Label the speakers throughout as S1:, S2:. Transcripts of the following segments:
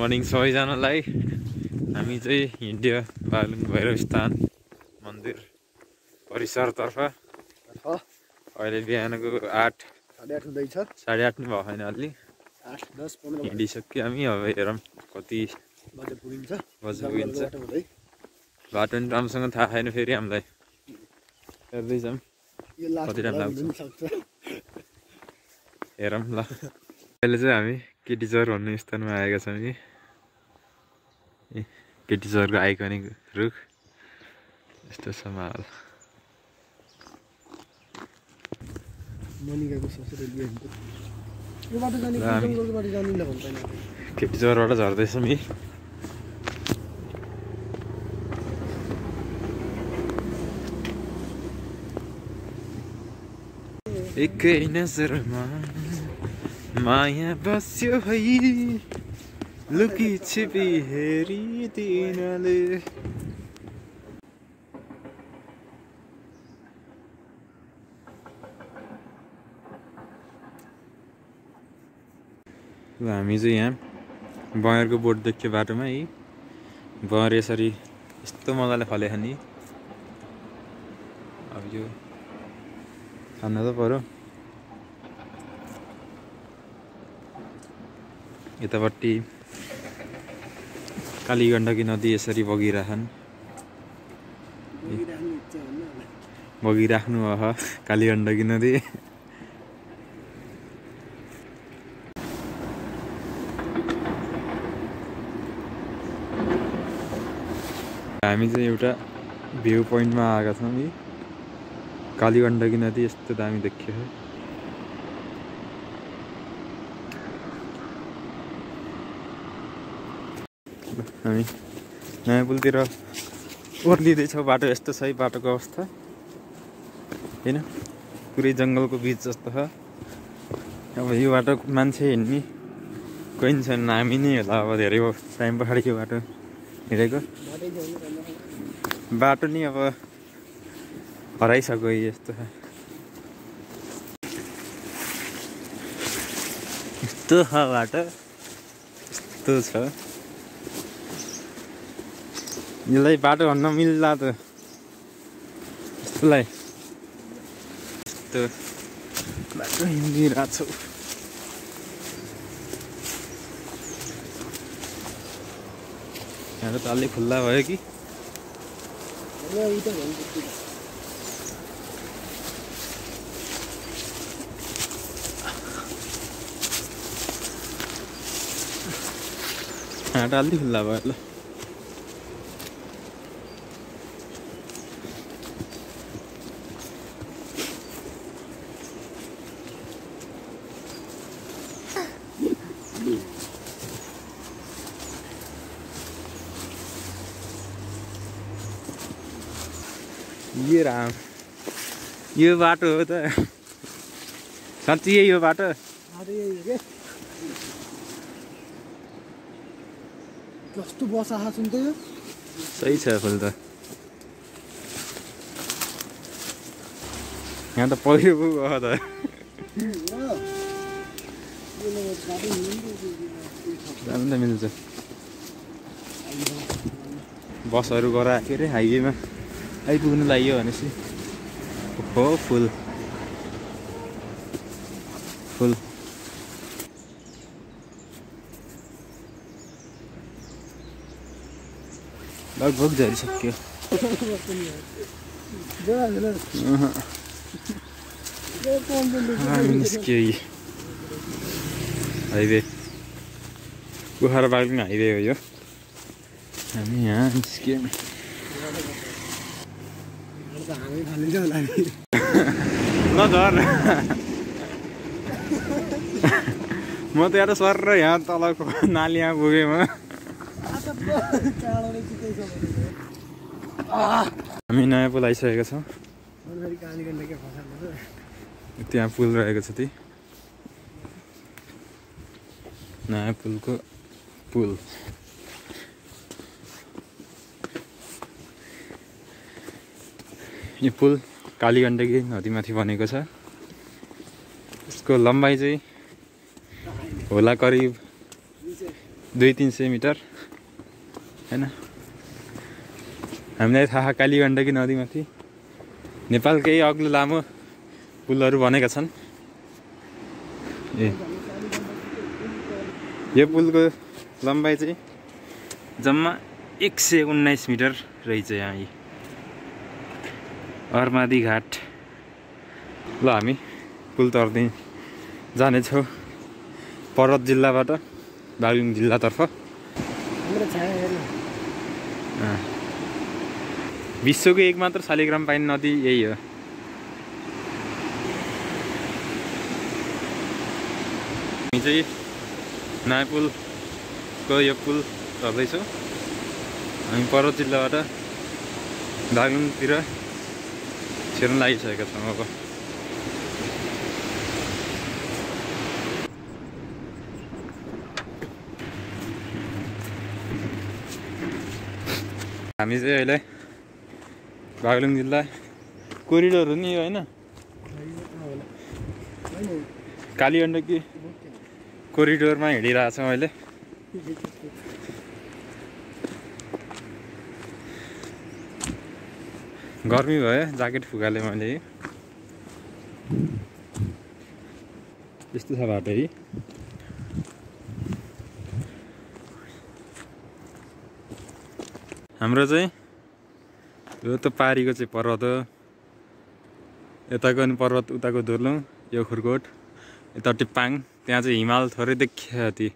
S1: Morning सबैजनालाई। हामी चाहिँ हिँड्यो बागलुङ भैरव स्थान मन्दिर परिसरतर्फ। अहिले बिहानको 8:30
S2: हुँदैछ।
S1: 8:30 नि भयो होइन, अलि
S2: 8:10-15
S1: हिँडिसक्यो हामी। अब हेरौँ कति
S2: बजे पुगिन्छ।
S1: बाटो नि राम्रोसँग थाहा छैन फेरि हामीलाई, हेर्दैछौँ कति टाइम लाग्छ हेरौँ ल। अहिले चाहिँ हामी केटी चौर भन्ने स्थानमा आएका छौँ कि केटी चौरको आइकनिक रुख यस्तो छ माहौल। केटी चौरबाट झर्दैछौँ कि एकै नजरमा माया बस्यो है लुकी छिपी हेरिदिनले। हामी चाहिँ यहाँ बँयरको बोट देख्यो बाटोमा है। बँयर यसरी यस्तो मजाले फलेछ नि। अब यो खान त पर्यो। यतापट्टि कालीगण्डकी नदी यसरी बगिरहन्, बगिराख्नु भयो कालीगण्डकी नदी। हामी चाहिँ एउटा भ्यू पोइन्टमा आएका छौँ कि कालीगण्डकी नदी यस्तो दामी देखियो। हामी नयाँ पुलतिर ओर्लिँदैछौँ। बाटो यस्तो छ है, बाटोको अवस्था होइन, पुरै जङ्गलको बिच जस्तो छ। अब यो बाटो मान्छे हिँड्ने कोही पनि छैन, हामी नै होला अब धेरै टाइम पछाडि यो बाटो हिँडेको। बाटो नि अब हराइसक्यो यस्तो छ। यस्तो छ बाटो, यस्तो छ। यसलाई बाटो भन्न मिल्ला त, यस्तोलाई यस्तो बाटो हिँडिरहेको छु। यहाँ त अलि खुल्ला भयो कि यहाँ त अलि खुल्ला भयो ल। ये राम, यो बाटो हो त साँच्चै यो बाटो?
S2: कस्तो बसा सुन्छ यो,
S1: सही छ फुल त। यहाँ त पहिरो पो गयो त। जानु त मिल्छ। बसहरू गरायो के अरे हाइवेमा आइपुग्नु लाग्यो भनेपछि। हो फुल फुल लगभग झरिसक्यो। निस्क्यो हाइवे, कुखुरा बागलुङ हाइवे हो यो। हामी यहाँ निस्क्यौँ। ल झर म त यहाँ सर यहाँ तलको नालीमा पुगेँ म। हामी नयाँ पुल आइसकेका छौँ। त्यहाँ पुल रहेको छ, त्यही नयाँ पुलको पुल। यो पुल कालीगण्डकी नदीमाथि बनेको छ। यसको लम्बाइ चाहिँ होला करिब 200-300 मिटर हैन। हामीलाई थाहा कालीगण्डकी नदीमाथि नेपालकै अग्लो लामो पुलहरू बनेका छन्। यो पुलको लम्बाइ चाहिँ जम्मा 119 मिटर रहेछ। यहाँ यी अर्मादी घाट। ल हामी पुल तर्दै जानेछौँ पर्वत जिल्लाबाट बागलुङ जिल्लातर्फ। विश्वको एकमात्र शालिग्राम पाइने नदी यही हो। हामी चाहिँ नयाँ पुलको यो पुल चढ्दैछौँ। हामी पर्वत जिल्लाबाट बागलुङतिर छिर्न लागिसकेका छौँ। अब हामी चाहिँ अहिले बागलुङ जिल्ला कोरिडोर हो नि यो होइन, कालीगण्डकी कोरिडोरमा हिँडिरहेछौँ अहिले। गर्मी भयो, ज्याकेट फुकालेँ मैले। यस्तो छ बाटो है। हाम्रो चाहिँ यो त पारीको चाहिँ पर्वत हो। यताको नि पर्वत, उताको दोर्लुङ, यो खुरकोट, यता टिप्पाङ। त्यहाँ चाहिँ हिमाल थोरै देखियो, ती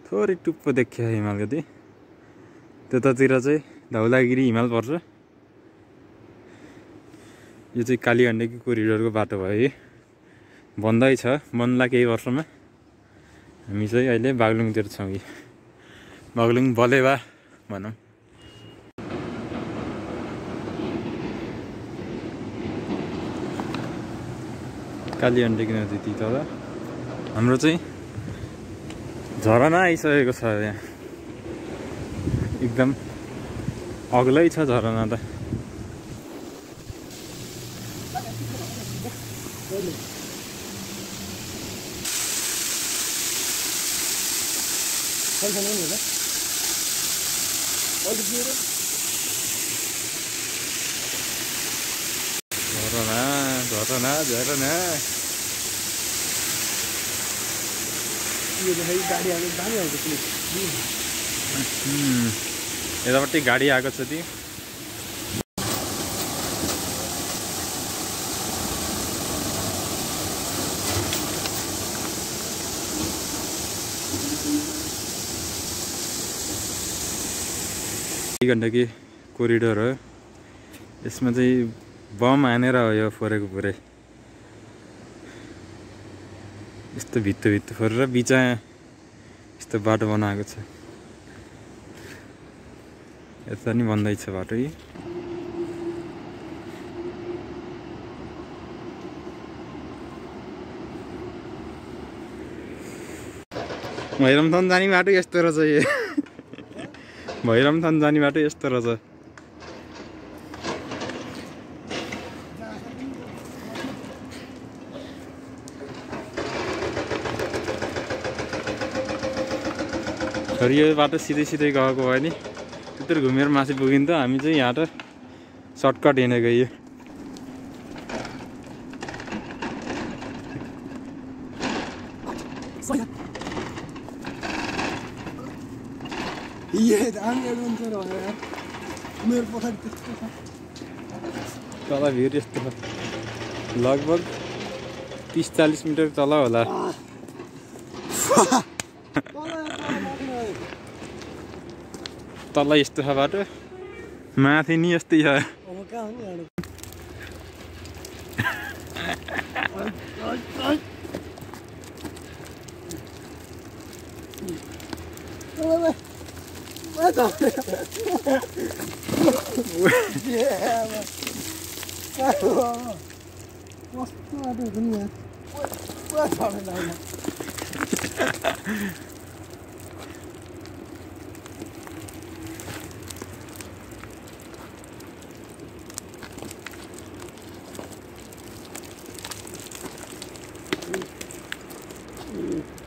S1: थोरै टुप्पो देखियो हिमाल कति। त्यतातिर चाहिँ धौलागिरी हिमाल पर्छ। यो चाहिँ कालीगण्डकी कोरिडोरको बाटो भयो है। बन्दैछ, बन्ला केही वर्षमा। हामी चाहिँ अहिले बागलुङतिर छौँ कि बागलुङ बलेवा भनौँ। कालीगण्डकी नदी ती तल हाम्रो चाहिँ झरना आइसकेको छ। यहाँ एकदम अग्लै छ झरना त। झरना झरना झरना यतापट्टि गाडी आएको छ ती। कालीगण्डकी कोरिडोर हो। यसमा चाहिँ बम हानेर हो यो फोरेको पुरै। यस्तो भित्तो फोरेर बिचमा यस्तो बाटो बनाएको छ। यता नि बन्दैछ बाटो यी। भैरमथान जाने बाटो यस्तो रहेछ यो। भैरमथान जाने बाटो यस्तो रहेछ। तर यो बाटो सिधै गएको भयो नि, त्यत्रो घुमेर माथि पुगिन्थ्यो। हामी चाहिँ यहाँ त सर्टकट हिँडेको यो। तल भिड यस्तो छ, लगभग 30-40 मिटर तल होला। तल यस्तो छ बाटो, माथि नि यस्तै छ।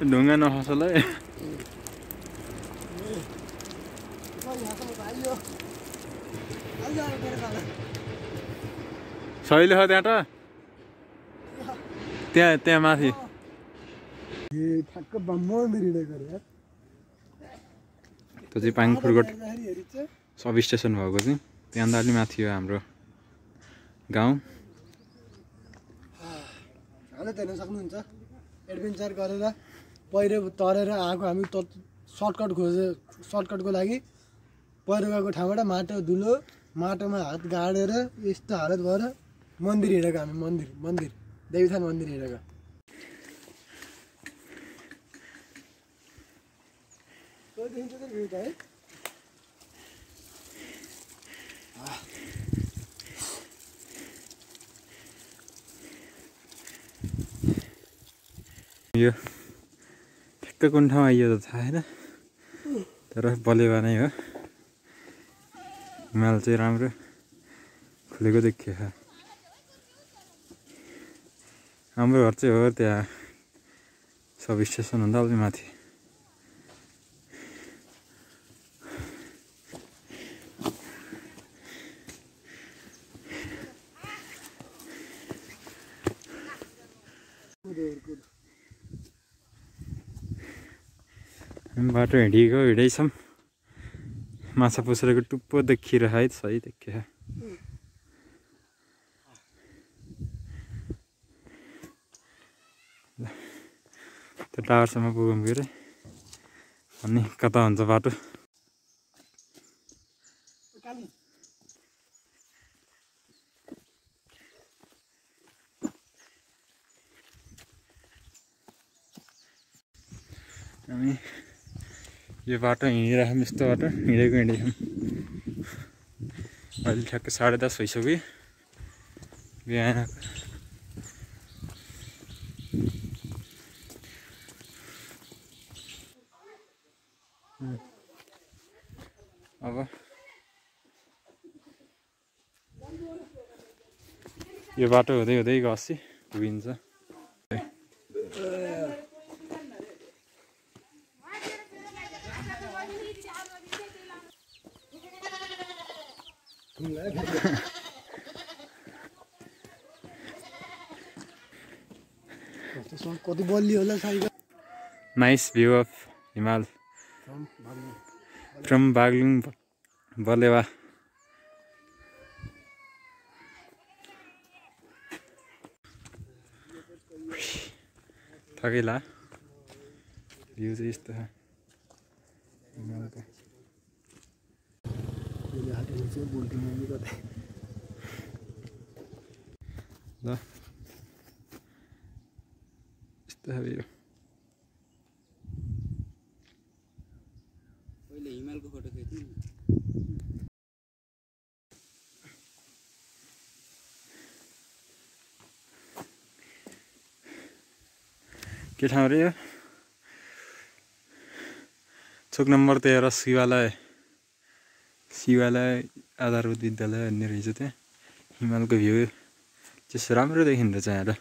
S1: ढुङ्गा नखसल है। सहिले हो त्यहाँ त त्यहाँ माथि
S2: ठ्याक्क मन्दिर हिँडेको रे यार
S1: त्यो चाहिँ पाङखुरकोट सब स्टेसन भएको चाहिँ त्यहाँदेखि अलि माथि हो हाम्रो गाउँ
S2: हालत हेर्न सक्नुहुन्छ एडभेन्चर गरेर पहिरो तरेर आएको हामी सर्टकटको लागि पहिरो गएको ठाउँबाट माटो धुलो माटोमा हात गाडेर यस्तो हालत भएर मन्दिर हिँडेको हामी मन्दिर देवीथान मन्दिर हिँडेको है
S1: यो ठ्याक्क कुन ठाउँ आइयो त थाहा छैन तर बलेवा नै हो हिमाल चाहिँ राम्रो खुलेको देखियो हाम्रो घर चाहिँ हो त्यहाँ सब स्टेसन भन्दा अलि माथि बाटो हिँडेछौँ माछा पुछरेको टुप्पो देखिरह है सही देखियो त्यो टावरसम्म पुगौँ के अरे अनि कता हुन्छ बाटो हामी यो बाटो हिँडिरहेछौँ यस्तो बाटो हिँडेछौँ अहिले ठ्याक्क 10:30 भइसक्यो बिहान अब यो बाटो हुँदै हुँदै गएपछि पुगिन्छ
S2: कति बलियो होला साइकल
S1: नाइस भ्यू अफ हिमाल फ्रम बागलुङ बलेवा थगेला भ्यू चाहिँ यस्तो छ हिमालको ल यस्तो छ भ्यू
S3: पहिले हिमालको फोटो खिच्नु
S1: के ठाउँ रे यो चोक नम्बर 13 शिवालय आधारभूत विद्यालय भन्ने रहेछ त्यहाँ हिमालको भ्यू चाहिँ राम्रो देखिँदो रहेछ यहाँ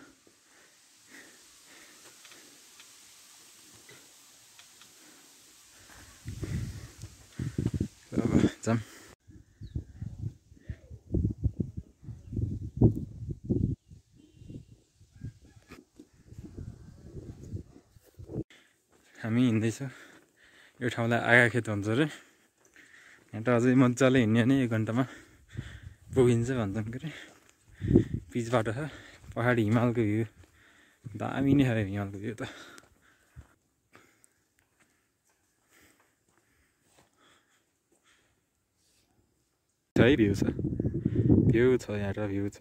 S1: अब जाम हामी हिँड्दैछौँ यो ठाउँलाई आगाखेत भन्छ अरे यहाँ त अझै मजाले हिँड्यो भने 1 घन्टामा पुगिन्छ भन्छन् के अरे पिच बाटो छ पहाडी हिमालको भ्यू दामी नै छ हिमालको भ्यू त है भ्यू छ यहाँ र भ्यू छ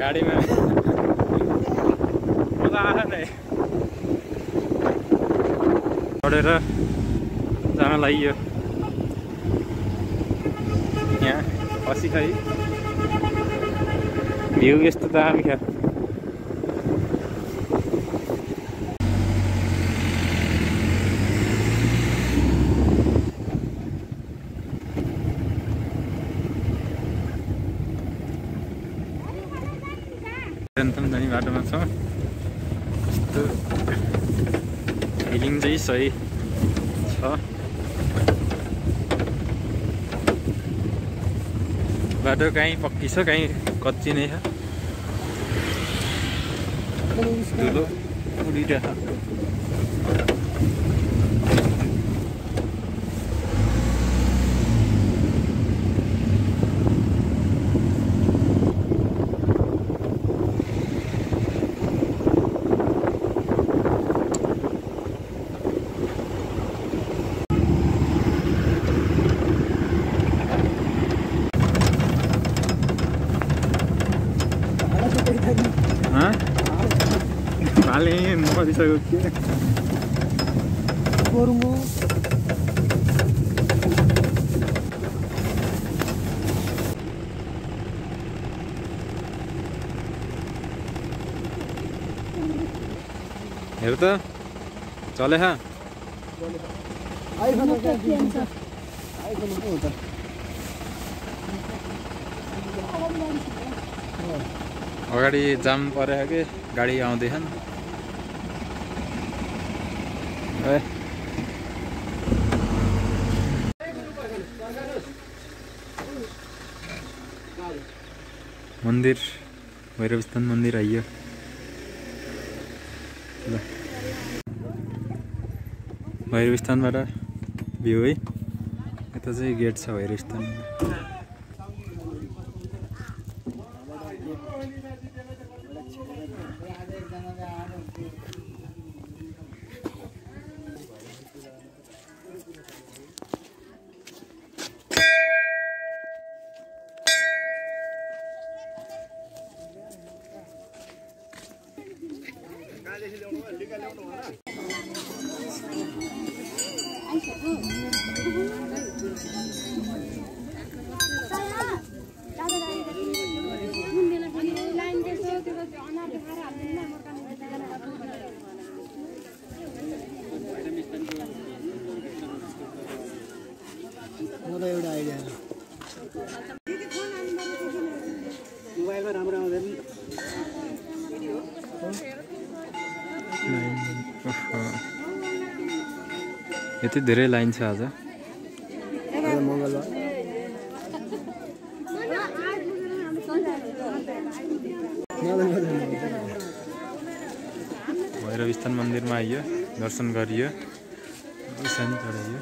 S1: गाडीमा मजा आयो नै चढेर जान लागियो यहाँ पछि खै भ्यू यस्तो दामी छ टेन्थम जाने बाटोमा छ। यस्तो फिलिङ चाहिँ सही छ। बाटो कहीँ पक्की छ, कहीँ कच्ची नै छ। धुलो उडिरहेको छ। भाले मरिसक्यो के
S2: गरौँ
S1: हेर त चले हा
S2: आइफोन हो त
S1: अगाडि जाम परेको के गाडी आउँदैछन्। मन्दिर भैरवस्थान मन्दिर आइयो। ल भैरवस्थानबाट भ्यू है। यता चाहिँ गेट छ भैरवस्थान।
S2: मलाई एउटा आइडिया मोबाइलमा राम्रो आउँदैन।
S1: यति धेरै लाइन छ आज।
S2: मङ्गलबार
S1: भैरवस्थान मन्दिरमा आइयो, दर्शन गरियो, शान्ति चढाइयो।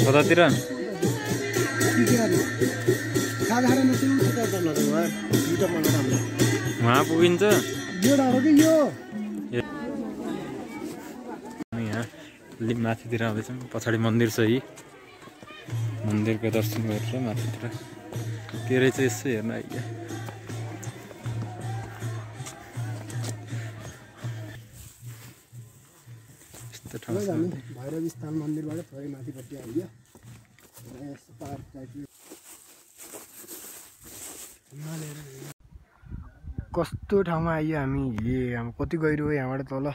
S1: कतातिर वहाँ पुगिन्छ। यहाँ अलिक माथितिर आउँदैछौँ। पछाडि मन्दिर छ यी। मन्दिरको दर्शन गरेर माथितिर के रहेछ यसो हेर्न आइयो। यस्तो ठाउँ छ।
S2: भैरवस्थान मन्दिरबाट थोरै माथिपट्टि आइयो। कस्तो ठाउँमा आइयो हामी। हामी कति गहिरो हो यहाँबाट तल।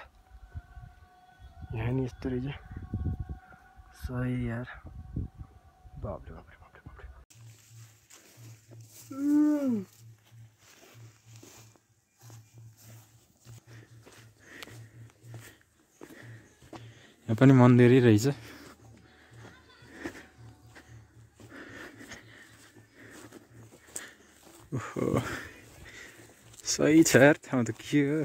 S2: यहाँ नि यस्तो रहेछ सही यार। बाप्रे बाप्रे बाप्रे बाप्रे।
S1: यहाँ पनि मन्दिरै रहेछ। ओहो सही छ यार ठाउँ त के हो।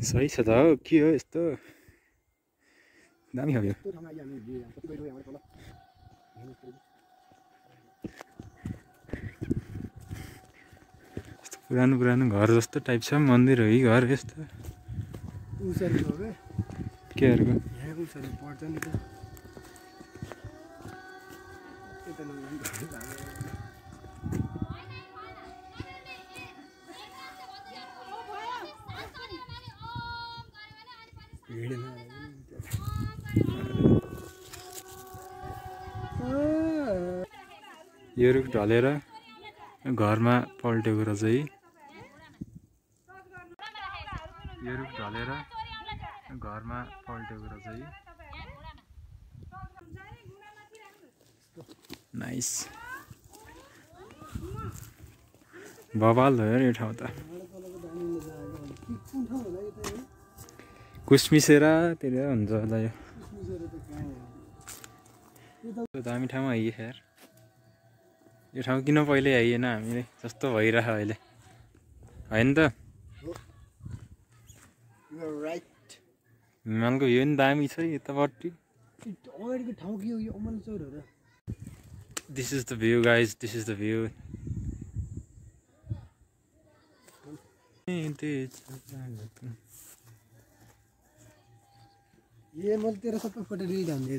S1: सही छ त हो के हो यस्तो दामी हो यो। पुरानो पुरानो घर जस्तो टाइप छ मन्दिर हो कि घर यस्तो
S2: उसरी हो बे
S1: केहरूको
S2: यहाँ उसरी पर्छ नि त यता
S1: यो रुख ढलेर घरमा पल्टेको रहेछ है यो रुख ढलेर घरमा पल्टेको रहेछ है नाइस बवाल हो यार यो ठाउँ त कुसमिसेरातिर हुन्छ होला यो दामी ठाउँमा आइयो यार यो ठाउँ किन पहिले आइएन हामीले जस्तो भइरह अहिले होइन त हिमालको भ्यू नि दामी छ यतापट्टि
S2: अगाडिको ठाउँ के हो यो अमल चौर हो र
S1: this is the view guys this is the view
S2: ए मैले तेरो सबै फोटो रिल हान्दै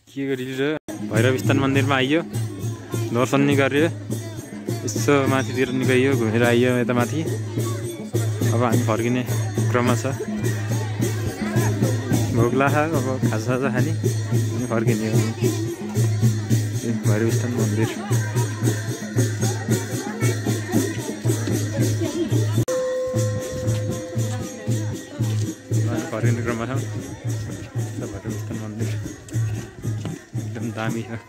S1: के गरिरह भैरव स्थान मन्दिरमा आइयो दर्शन नि गर्यो यसो माथितिर निकाइयो घुमेर आइयो यता माथि अब हामी फर्किने क्रममा छ भोक लाग्यो अब खाजा खाने अनि फर्किने हो भैरव स्थान मन्दिर फर्किने क्रममा छ भैरव स्थान मन्दिर एकदम दामी छ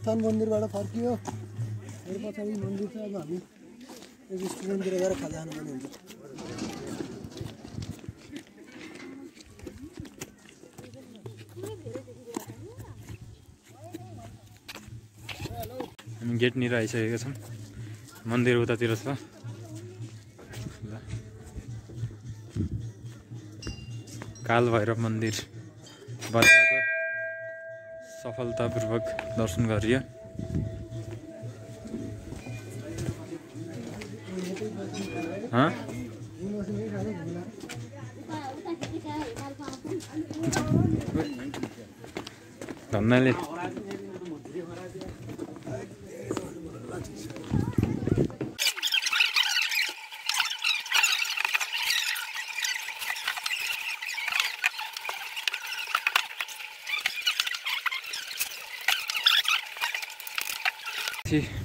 S2: स्थान मन्दिरबाट फर्कियो फेरि पछाडि मन्दिर छ अब हामी रेस्टुरेन्टतिर गएर खाजा खानुपर्ने हुन्छ
S1: हामी गेटनिर आइसकेका छौँ मन्दिर उतातिर छ काल भैरव मन्दिर बजारको सफलतापूर्वक दर्शन गरियो धन्नाले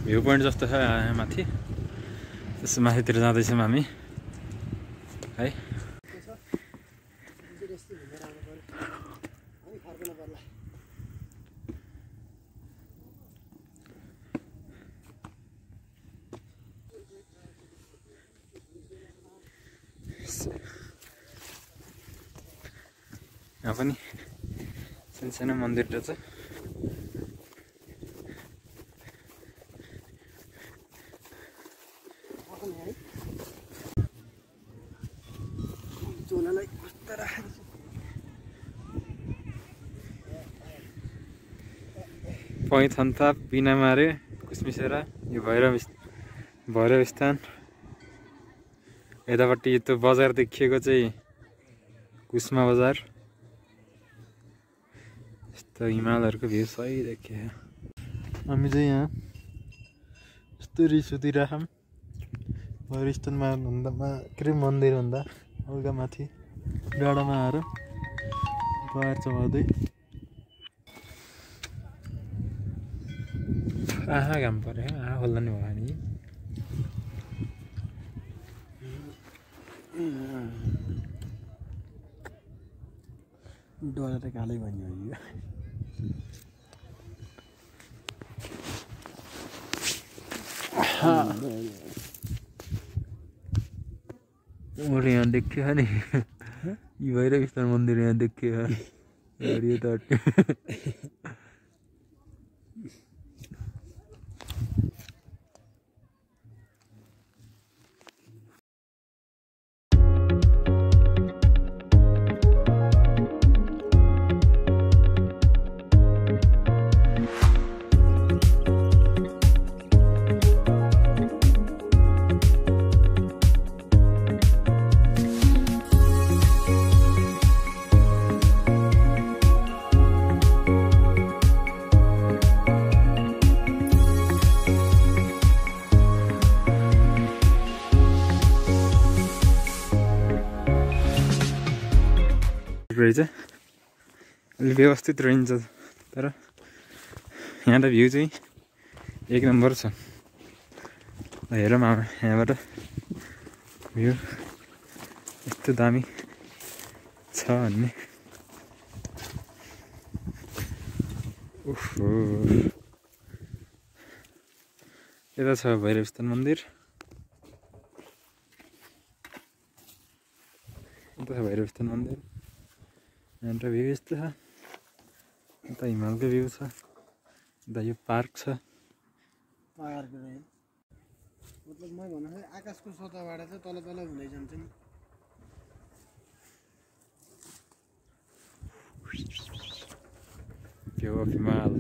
S1: भ्यू पोइन्ट जस्तो छ यहाँ माथि त्यसो माथितिर जाँदैछौँ हामी है यहाँ पनि सानो मन्दिर रहेछ पैथन्ता बिना मारे कुसमिसेरा यो भैरव स्थान यतापट्टि त्यो बजार देखिएको चाहिँ कुस्मा बजार यस्तो हिमालहरूको भ्यू सही देखियो हामी चाहिँ यहाँ यस्तो रिस उतिराखौँ भैरव स्थानमा भन्दामा के अरे मन्दिरभन्दा हल्का माथि डाँडामा आएर बार चलाउँदै आहा घाम पऱ्यो आहा खोल्दा नि भयो नि
S2: डोला त कालै भन्यो
S1: और यहाँ देखियो नि यो भैरव स्थान मन्दिर यहाँ देखियो हरियो तट रहेछ, अलि व्यवस्थित रहन्छ। तर यहाँ त भ्यू चाहिँ एक नम्बर छ। हेरौँ यहाँबाट भ्यू यस्तो दामी छ भन्ने। ओहो, यता छ भैरवस्थान मन्दिर, यता छ भैरवस्थान मन्दिर। यहाँबाट भ्यू यस्तो छ, यता हिमालको भ्यू छ, यता यो पार्क छ।
S2: पार्क मतलब मैं भन्दाखेरि आकाशको सतहबाट चाहिँ तल तल हुँदै जान्छ नि।
S1: भ्यू अफ हिमाल।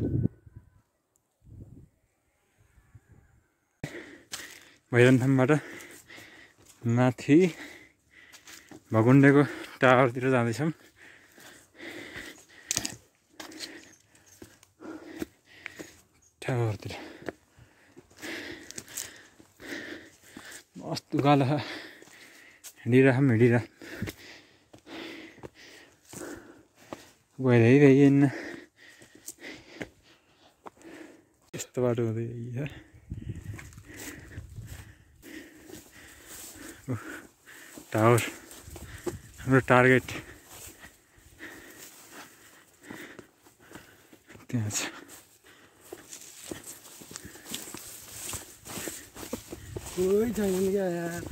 S1: भैरवस्थानबाट माथि भगुन्डेको टावरतिर जाँदैछौँ। टावरतिर मस्त उकालो छ, हिँडिरहौँ गइरहन्न यस्तो बाटो हुँदै टावर हाम्रो टार्गेट त्यहाँ छ।
S2: कोही छैन क्या यार,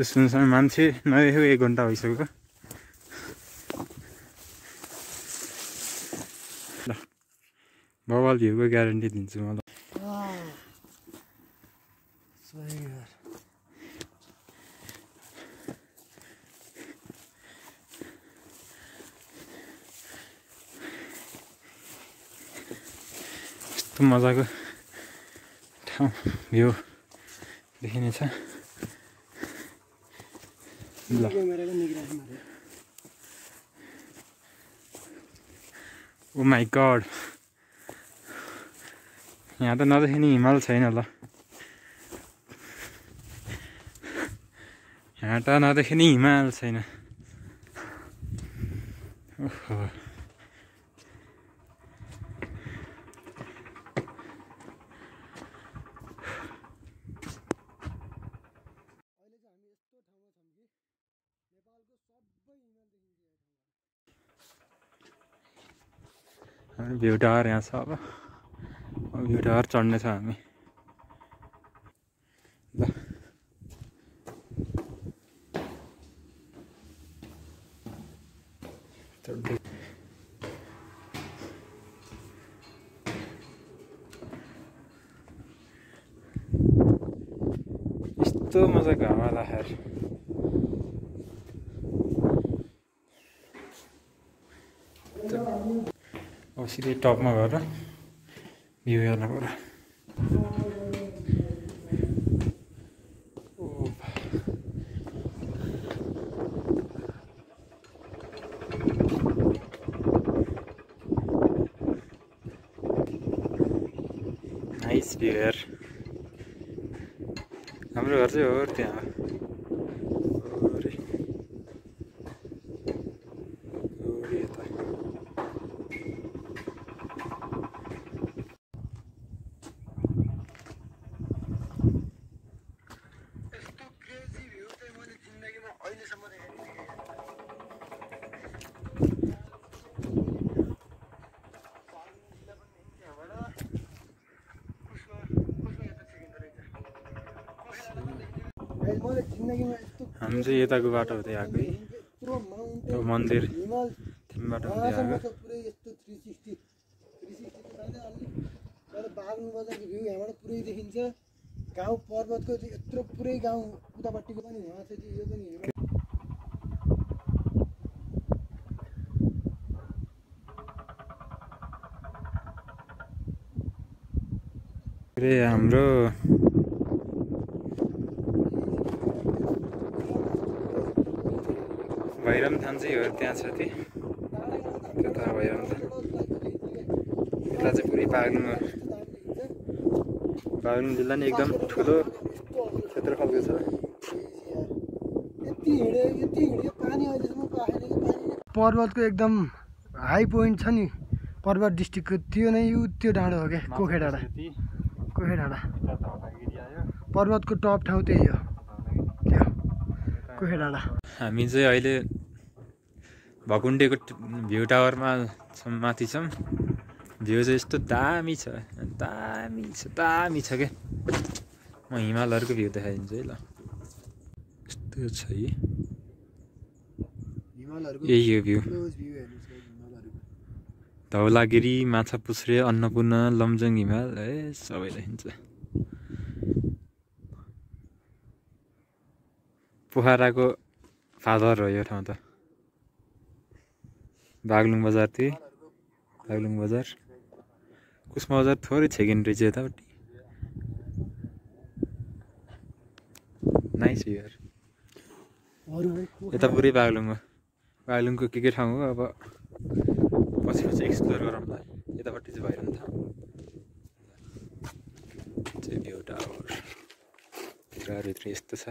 S1: सुनसान मान्छे नदेखेको 1 घन्टा भइसक्यो। ल बवाल भ्यूको ग्यारेन्टी दिन्छु म। ल
S2: सही यार,
S1: यस्तो मजाको ठाउँ भ्यू देखिनेछ। ल ओ माई गड, यहाँ त नदेखिने हिमाल छैन। ल यहाँ त नदेखिने हिमाल छैन। ओहो, भ्यू टावर यहाँ छ। अब भ्यू टावर चढ्ने छ हामी। ल चढ्दै यस्तो मजाको हावा लाग्छ। अब सिधै टपमा गएर भ्यू हेर्न पर्यो। नाइस भ्यू यार। हाम्रो घर चाहिँ हो त्यहाँ। हामी चाहिँ यताको बाटो हुँदै आएको है, त्यो मन्दिर थिमबाट हुँदै आएको।
S2: बाग्नु बजारको भ्यू यहाँबाट पुरै देखिन्छ। गाउँ पर्वतको यत्रो पुरै गाउँ उतापट्टिको पनि वहाँ छ, यो पनि
S1: हाम्रो भैरवस्थान चाहिँ हो त्यहाँ छ। त्यता भैरवस्थान यता चाहिँ पुरै बाग्लुङ जिल्ला नि एकदम ठुलो क्षेत्रफलको छ।
S2: पर्वतको एकदम हाई पोइन्ट छ नि पर्वत डिस्ट्रिक्टको त्यो नै त्यो डाँडो हो क्या कोखे डाँडा पर्वतको टप ठाउँ त्यही हो त्यो कोखे डाँडा
S1: हामी चाहिँ अहिले भकुण्डेको भ्यू टावरमा माथि छौँ भ्यू चाहिँ यस्तो दामी छ क्या म हिमालहरूको भ्यू देखाइदिन्छु है ल यस्तो छ है यही हो भ्यू धौलागिरी माछापुच्छ्रे अन्नपूर्ण लमजुङ हिमाल है सबै देखिन्छ पोखराको फादर हो यो ठाउँ त बागलुङ बजार थियो बागलुङ बजार कुसमा बजार थोरै छेकिन रहेछ यतापट्टि नाइस यार यता पुरै बागलुङ हो बागलुङको के ठाउँ हो अब पछि एक्सप्लोर गरौँला यतापट्टि चाहिँ भइरहनु थाहा चाहिँ भ्यू टावर भित्र यस्तो छ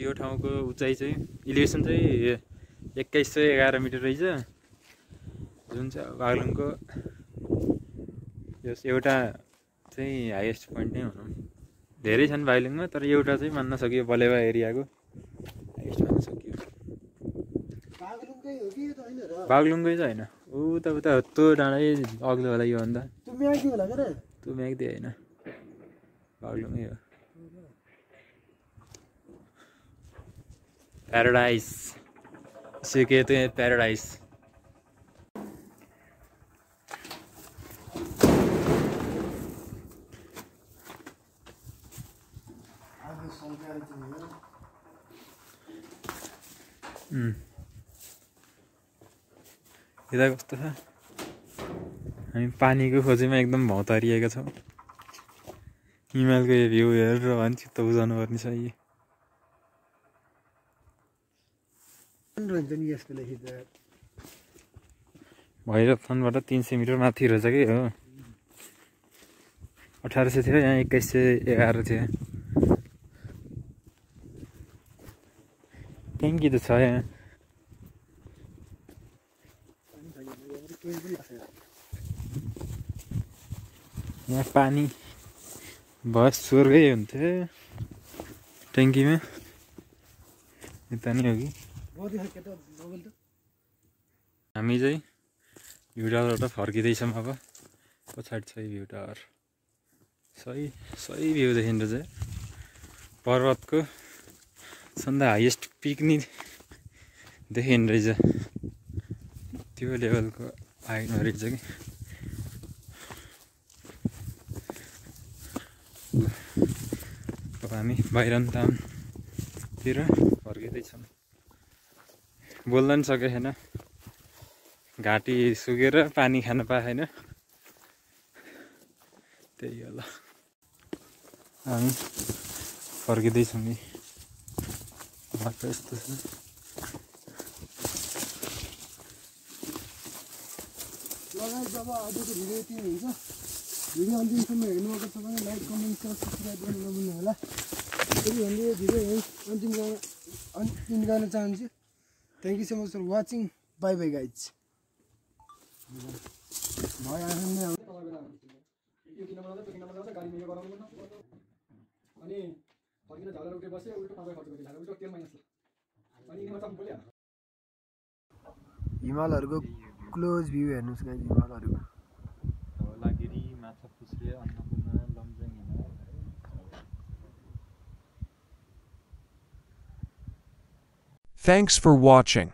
S1: यो ठाउँको उचाइ चाहिँ इलिभेसन चाहिँ 2111 मिटर रहेछ जुन चाहिँ बागलुङको यो एउटा चाहिँ हाइएस्ट पोइन्ट नै भनौँ धेरै छन् बागलुङमा तर एउटा चाहिँ मान्न सकियो बलेवा एरियाको हाइएस्ट मान्न सकियो बागलुङकै चाहिँ होइन उता त्यो डाँडै अग्लो होला योभन्दा त्यो म्याग्दी होइन बागलुङै हो प्याराडाइज सिके तो प्याराडाइज यता कस्तो छ हामी पानीको खोजीमा एकदम भौतारिएका छौँ हिमालको यो भ्यू हेरेर भने चित्त बुझाउनु पर्ने छ यी भैरवथानबाट 300 मिटर माथि रहेछ कि हो 1800 थियो यहाँ 2111 थियो ट्याङ्की त छ यहाँ यहाँ पानी बस स्वर्गै हुन्थ्यो ट्याङ्कीमा यता नि हो कि हामी चाहिँ भ्यू टावरबाट फर्किँदैछौँ अब पछाडि छ भ्यू टावर सही भ्यू देखिन्छ चाहिँ पर्वतको सबभन्दा हाइएस्ट पिक नि देखिने रहेछ त्यो लेभलको हाइटमा रहेछ कि अब हामी बाहिरन्तातिर फर्किँदैछौँ बोल्न नि सके छैन घाँटी सुकेर पानी खान पाएन त्यही होला हामी फर्किँदैछौँ नि बाटो यस्तो छ
S2: जब आजको भिडियो यति हुन्छ भिडियो अन्तिमसम्म हेर्नुभएको छ भने लाइक कमेन्ट सब्सक्राइब गर्न नभुल्नु होला फेरि हामीले यो भिडियो अन्तिम गर्न चाहन्छु thank you so much for watching bye bye guys हिमालहरूको क्लोज भ्यू हेर्नुहोस् गाइज हिमालहरूको
S1: Dhaulagiri Machhapuchhre Annapurna Lamjung Himal
S3: Thanks for watching.